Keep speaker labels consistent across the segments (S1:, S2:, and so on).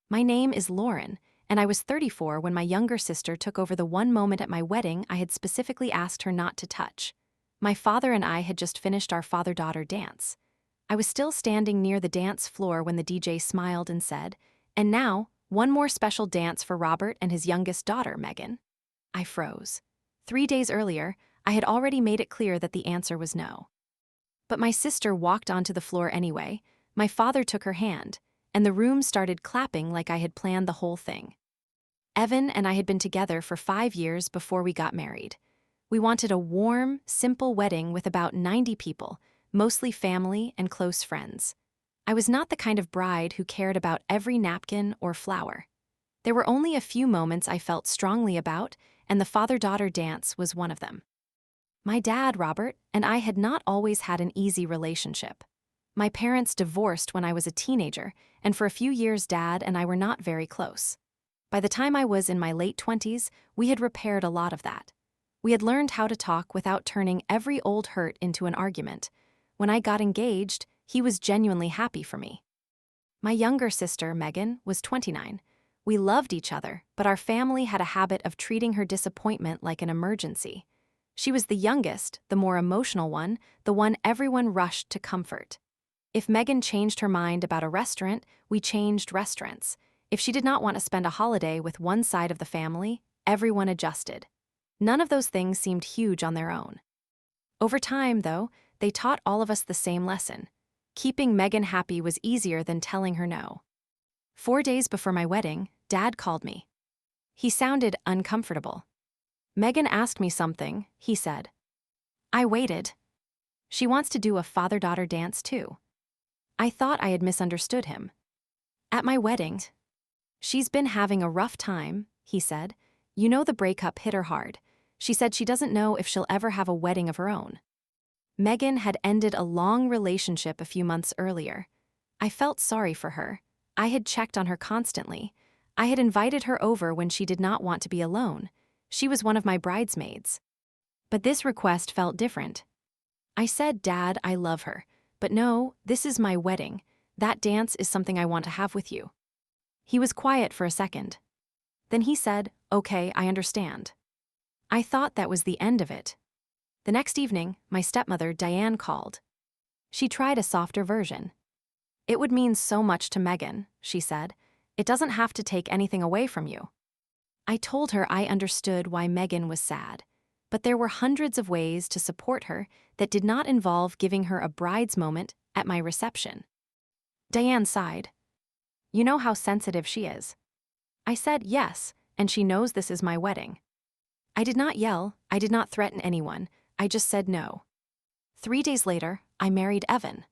S1: My name is Lauren, and I was 34 when my younger sister took over the one moment at my wedding I had specifically asked her not to touch. My father and I had just finished our father-daughter dance. I was still standing near the dance floor when the DJ smiled and said, "And now, one more special dance for Robert and his youngest daughter, Megan." I froze. 3 days earlier, I had already made it clear that the answer was no. But my sister walked onto the floor anyway. My father took her hand, and the room started clapping like I had planned the whole thing. Evan and I had been together for 5 years before we got married. We wanted a warm, simple wedding with about 90 people, mostly family and close friends. I was not the kind of bride who cared about every napkin or flower. There were only a few moments I felt strongly about, and the father-daughter dance was one of them. My dad, Robert, and I had not always had an easy relationship. My parents divorced when I was a teenager, and for a few years Dad and I were not very close. By the time I was in my late 20s, we had repaired a lot of that. We had learned how to talk without turning every old hurt into an argument. When I got engaged, he was genuinely happy for me. My younger sister, Megan, was 29. We loved each other, but our family had a habit of treating her disappointment like an emergency. She was the youngest, the more emotional one, the one everyone rushed to comfort. If Megan changed her mind about a restaurant, we changed restaurants. If she did not want to spend a holiday with one side of the family, everyone adjusted. None of those things seemed huge on their own. Over time, though, they taught all of us the same lesson. Keeping Megan happy was easier than telling her no. 4 days before my wedding, Dad called me. He sounded uncomfortable. "Megan asked me something," he said. I waited. "She wants to do a father-daughter dance too." I thought I had misunderstood him. "At my wedding." "She's been having a rough time," he said. "You know the breakup hit her hard. She said she doesn't know if she'll ever have a wedding of her own." Megan had ended a long relationship a few months earlier. I felt sorry for her. I had checked on her constantly. I had invited her over when she did not want to be alone. She was one of my bridesmaids. But this request felt different. I said, "Dad, I love her. But no, this is my wedding. That dance is something I want to have with you." He was quiet for a second. Then he said, "Okay, I understand." I thought that was the end of it. The next evening, my stepmother, Diane, called. She tried a softer version. "It would mean so much to Megan," she said. "It doesn't have to take anything away from you." I told her I understood why Megan was sad, but there were hundreds of ways to support her that did not involve giving her a bride's moment at my reception. Diane sighed. "You know how sensitive she is." I said yes, and she knows this is my wedding. I did not yell, I did not threaten anyone, I just said no. 3 days later, I married Evan.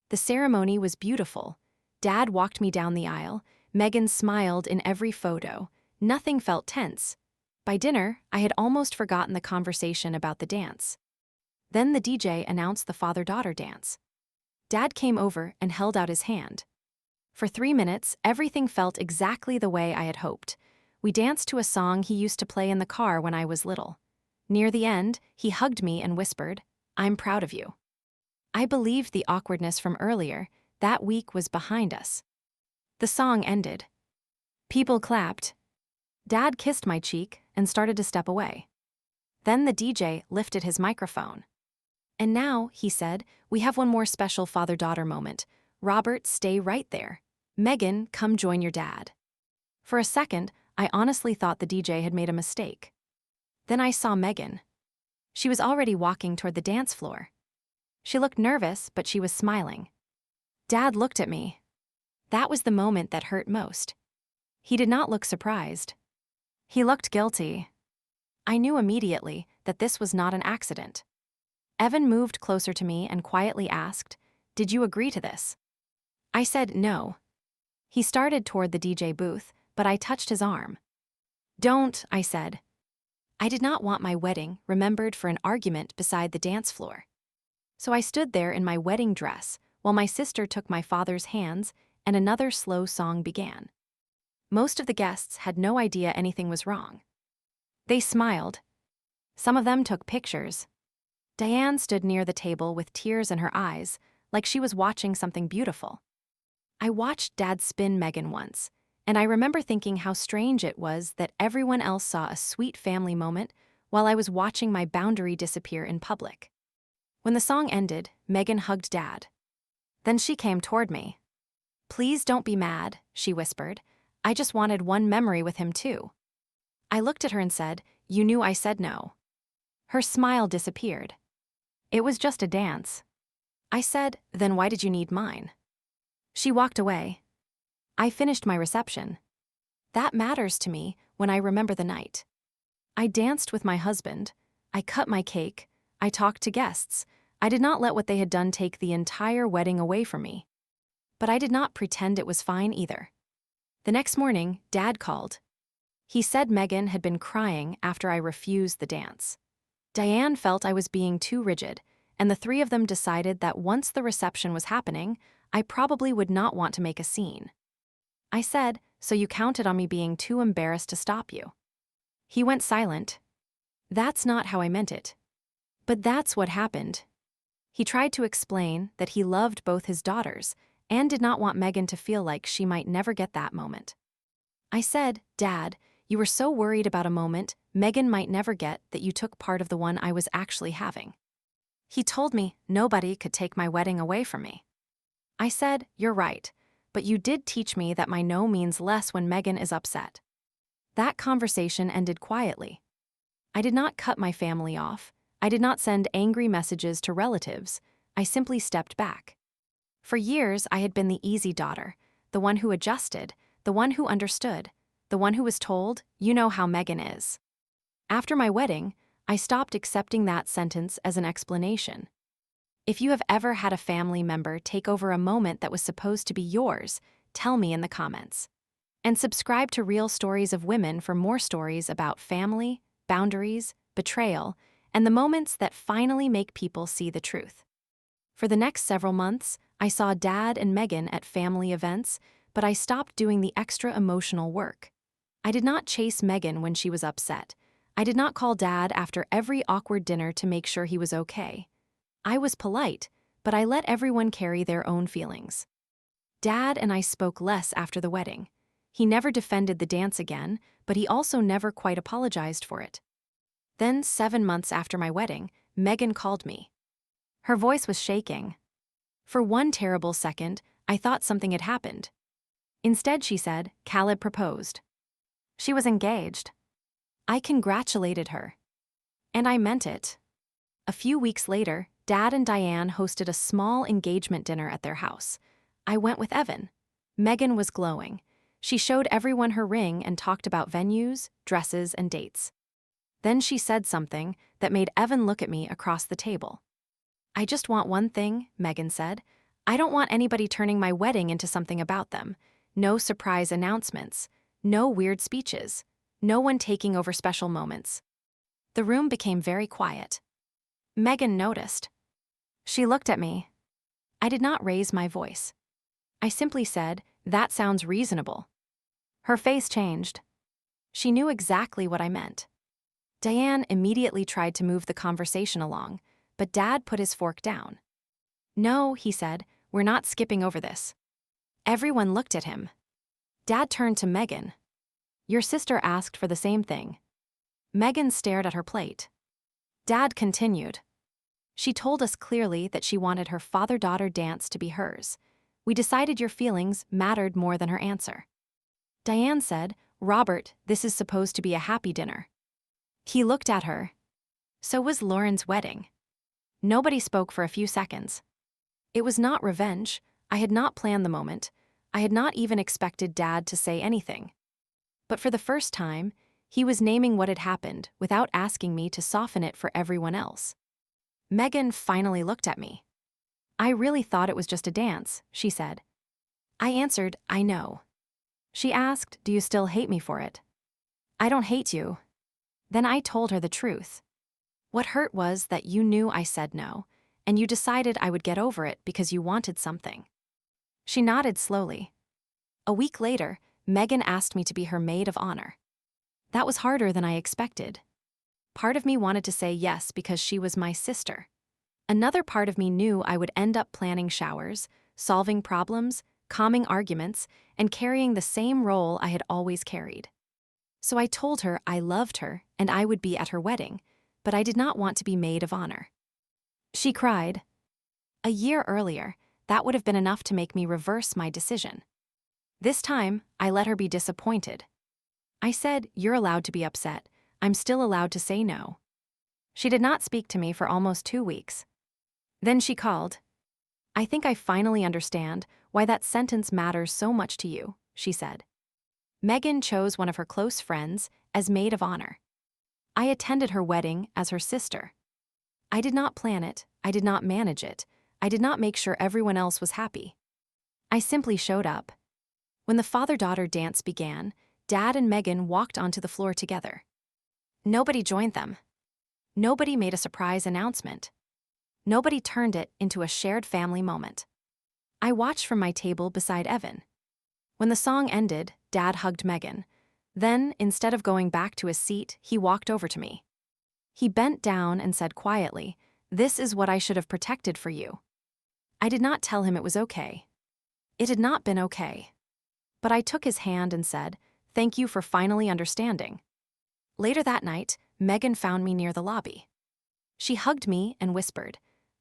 S1: The ceremony was beautiful. Dad walked me down the aisle, Megan smiled in every photo. Nothing felt tense. By dinner, I had almost forgotten the conversation about the dance. Then the DJ announced the father-daughter dance. Dad came over and held out his hand. For 3 minutes, everything felt exactly the way I had hoped. We danced to a song he used to play in the car when I was little. Near the end, he hugged me and whispered, "I'm proud of you." I believed the awkwardness from earlier. That week was behind us. The song ended. People clapped. Dad kissed my cheek and started to step away. Then the DJ lifted his microphone. "And now," he said, "we have one more special father-daughter moment. Robert, stay right there. Megan, come join your dad." For a second, I honestly thought the DJ had made a mistake. Then I saw Megan. She was already walking toward the dance floor. She looked nervous, but she was smiling. Dad looked at me. That was the moment that hurt most. He did not look surprised. He looked guilty. I knew immediately that this was not an accident. Evan moved closer to me and quietly asked, "Did you agree to this?" I said no. He started toward the DJ booth, but I touched his arm. "Don't," I said. I did not want my wedding remembered for an argument beside the dance floor. So I stood there in my wedding dress while my sister took my father's hands and another slow song began. Most of the guests had no idea anything was wrong. They smiled. Some of them took pictures. Diane stood near the table with tears in her eyes, like she was watching something beautiful. I watched Dad spin Megan once, And I remember thinking how strange it was that everyone else saw a sweet family moment while I was watching my boundary disappear in public. When the song ended, Megan hugged Dad. Then she came toward me. "Please don't be mad," she whispered. "I just wanted one memory with him too." I looked at her and said, "You knew I said no." Her smile disappeared. "It was just a dance." I said, "Then why did you need mine?" She walked away. I finished my reception. That matters to me when I remember the night. I danced with my husband. I cut my cake. I talked to guests. I did not let what they had done take the entire wedding away from me. But I did not pretend it was fine either. The next morning, Dad called. He said Megan had been crying after I refused the dance. Diane felt I was being too rigid, and the three of them decided that once the reception was happening, I probably would not want to make a scene. I said, "So you counted on me being too embarrassed to stop you?" He went silent. "That's not how I meant it." But that's what happened. He tried to explain that he loved both his daughters and did not want Megan to feel like she might never get that moment. I said, "Dad, you were so worried about a moment Megan might never get that you took part of the one I was actually having." He told me nobody could take my wedding away from me. I said, "You're right, but you did teach me that my no means less when Megan is upset." That conversation ended quietly. I did not cut my family off. I did not send angry messages to relatives. I simply stepped back. For years, I had been the easy daughter, the one who adjusted, the one who understood, the one who was told, "You know how Megan is." After my wedding, I stopped accepting that sentence as an explanation. If you have ever had a family member take over a moment that was supposed to be yours, tell me in the comments. And subscribe to Real Stories of Women for more stories about family, boundaries, betrayal, and the moments that finally make people see the truth. For the next several months, I saw Dad and Megan at family events, but I stopped doing the extra emotional work. I did not chase Megan when she was upset. I did not call Dad after every awkward dinner to make sure he was okay. I was polite, but I let everyone carry their own feelings. Dad and I spoke less after the wedding. He never defended the dance again, but he also never quite apologized for it. Then, 7 months after my wedding, Megan called me. Her voice was shaking. For one terrible second, I thought something had happened. Instead, she said, Caleb proposed. She was engaged. I congratulated her. And I meant it. A few weeks later, Dad and Diane hosted a small engagement dinner at their house. I went with Evan. Megan was glowing. She showed everyone her ring and talked about venues, dresses, and dates. Then she said something that made Evan look at me across the table. "I just want one thing," Megan said. "I don't want anybody turning my wedding into something about them. No surprise announcements. No weird speeches. No one taking over special moments." The room became very quiet. Megan noticed. She looked at me. I did not raise my voice. I simply said, "That sounds reasonable." Her face changed. She knew exactly what I meant. Diane immediately tried to move the conversation along, but Dad put his fork down. "No," he said, "we're not skipping over this." Everyone looked at him. Dad turned to Megan. "Your sister asked for the same thing." Megan stared at her plate. Dad continued. "She told us clearly that she wanted her father-daughter dance to be hers. We decided your feelings mattered more than her answer." Diane said, "Robert, this is supposed to be a happy dinner." He looked at her. So was Lauren's wedding. Nobody spoke for a few seconds. It was not revenge. I had not planned the moment. I had not even expected Dad to say anything. But for the first time, he was naming what had happened without asking me to soften it for everyone else. Megan finally looked at me. "I really thought it was just a dance," she said. I answered, "I know." She asked, "Do you still hate me for it?" "I don't hate you." Then I told her the truth. What hurt was that you knew I said no, and you decided I would get over it because you wanted something. She nodded slowly. A week later, Megan asked me to be her maid of honor. That was harder than I expected. Part of me wanted to say yes because she was my sister. Another part of me knew I would end up planning showers, solving problems, calming arguments, and carrying the same role I had always carried. So I told her I loved her and I would be at her wedding, but I did not want to be maid of honor. She cried. A year earlier, that would have been enough to make me reverse my decision. This time, I let her be disappointed. I said, "You're allowed to be upset. I'm still allowed to say no." She did not speak to me for almost 2 weeks. Then she called. "I think I finally understand why that sentence matters so much to you," she said. Megan chose one of her close friends as maid of honor. I attended her wedding as her sister. I did not plan it, I did not manage it, I did not make sure everyone else was happy. I simply showed up. When the father-daughter dance began, Dad and Megan walked onto the floor together. Nobody joined them. Nobody made a surprise announcement. Nobody turned it into a shared family moment. I watched from my table beside Evan. When the song ended, Dad hugged Megan. Then, instead of going back to his seat, he walked over to me. He bent down and said quietly, "This is what I should have protected for you." I did not tell him it was okay. It had not been okay. But I took his hand and said, "Thank you for finally understanding." Later that night, Megan found me near the lobby. She hugged me and whispered,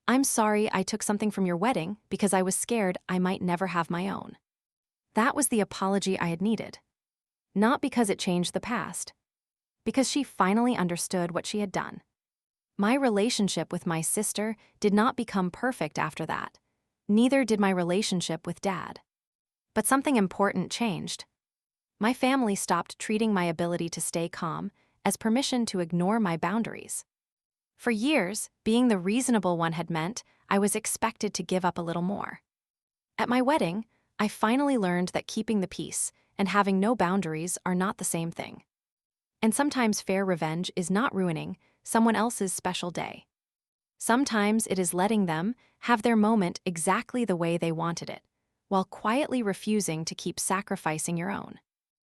S1: "I'm sorry I took something from your wedding because I was scared I might never have my own." That was the apology I had needed. Not because it changed the past. Because she finally understood what she had done. My relationship with my sister did not become perfect after that. Neither did my relationship with Dad. But something important changed. My family stopped treating my ability to stay calm as permission to ignore my boundaries. For years, being the reasonable one had meant I was expected to give up a little more. At my wedding, I finally learned that keeping the peace and having no boundaries are not the same thing. And sometimes fair revenge is not ruining someone else's special day. Sometimes it is letting them have their moment exactly the way they wanted it, while quietly refusing to keep sacrificing your own.